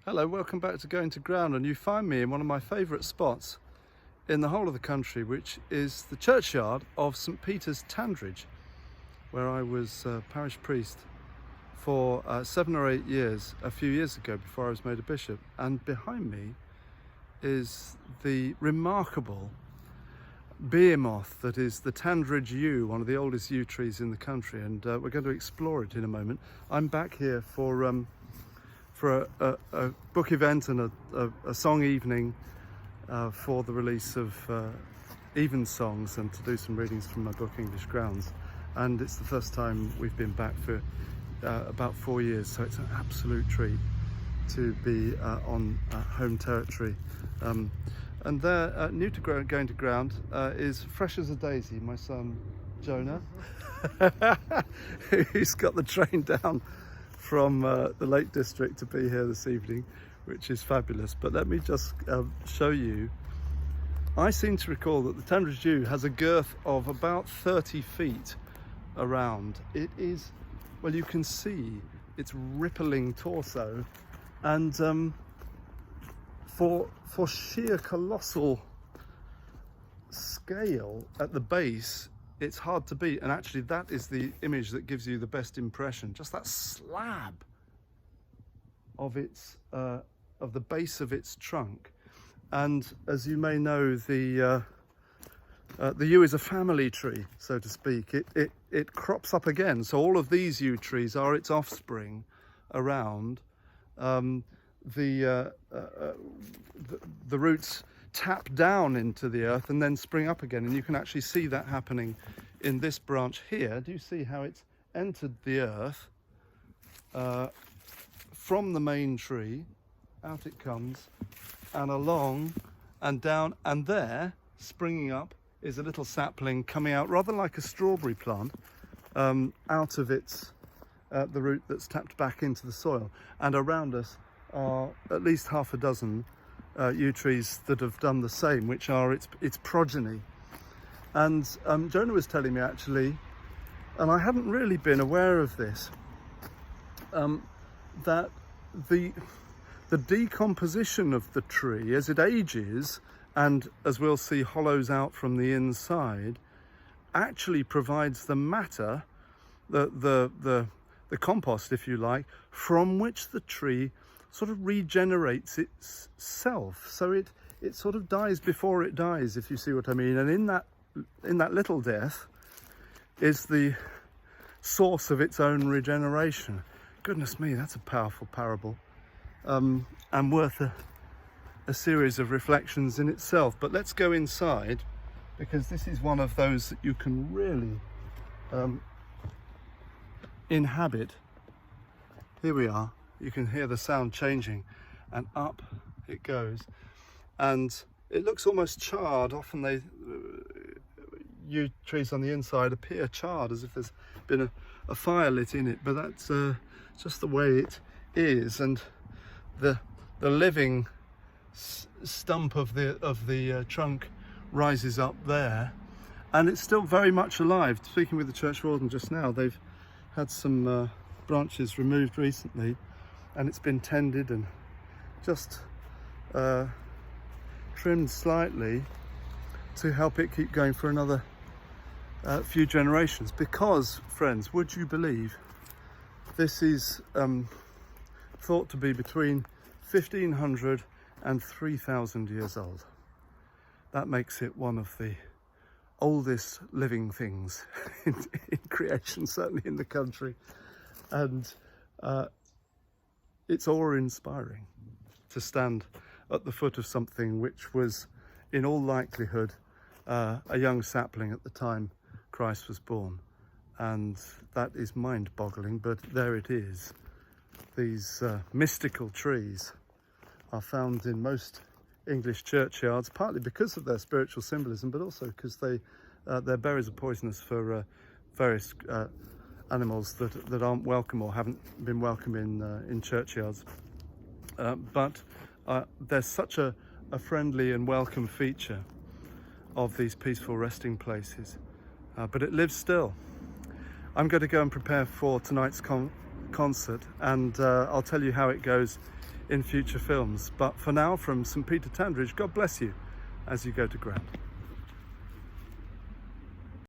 Hello, welcome back to Going to Ground, and you find me in one of my favourite spots in the whole of the country, which is the churchyard of St Peter's, Tandridge, where I was parish priest for 7 or 8 years, a few years ago, before I was made a bishop. And behind me is the remarkable behemoth that is the Tandridge Yew, one of the oldest yew trees in the country, and we're going to explore it in a moment. I'm back here for a book event and a song evening for the release of even songs, and to do some readings from my book English Grounds. And it's the first time we've been back for about 4 years, so it's an absolute treat to be on home territory. And there, new to Going to Ground, is fresh as a daisy, my son Jonah, who's got the train down from the Lake District to be here this evening, which is fabulous. But let me just show you. I seem to recall that the Tandridge Yew has a girth of about 30 feet around. It is, well, you can see its rippling torso, and for sheer colossal scale at the base, it's hard to beat. And actually that is the image that gives you the best impression, just that slab of its of the base of its trunk. And as you may know, the yew is a family tree, so to speak. It crops up again, so all of these yew trees are its offspring around. The roots tap down into the earth and then spring up again, and you can actually see that happening in this branch here. Do you see how it's entered the earth from the main tree? Out it comes, and along and down, and there, springing up, is a little sapling coming out rather like a strawberry plant, out of its the root that's tapped back into the soil. And around us are at least half a dozen yew trees that have done the same, which are its progeny. And Jonah was telling me, actually, and I hadn't really been aware of this, that the decomposition of the tree as it ages, and as we'll see, hollows out from the inside, actually provides the matter, the compost, if you like, from which the tree sort of regenerates itself. So it sort of dies before it dies, if you see what I mean. And in that little death is the source of its own regeneration. Goodness me, that's a powerful parable, and worth a series of reflections in itself. But let's go inside, because this is one of those that you can really inhabit. Here we are. You can hear the sound changing, and up it goes, and it looks almost charred. Often yew trees on the inside appear charred, as if there's been a fire lit in it, but that's just the way it is. And the living stump of the trunk rises up there, and it's still very much alive. Speaking with the church warden just now, they've had some branches removed recently, and it's been tended and just trimmed slightly to help it keep going for another few generations. Because, friends, would you believe, this is thought to be between 1500 and 3000 years old. That makes it one of the oldest living things in creation, certainly in the country. And it's awe-inspiring to stand at the foot of something which was, in all likelihood, a young sapling at the time Christ was born. And that is mind-boggling, but there it is. These mystical trees are found in most English churchyards, partly because of their spiritual symbolism, but also because their berries are poisonous for various animals that aren't welcome or haven't been welcome in churchyards. But there's such a friendly and welcome feature of these peaceful resting places. But it lives still. I'm going to go and prepare for tonight's concert, and I'll tell you how it goes in future films. But for now, from St Peter Tandridge, God bless you as you go to ground.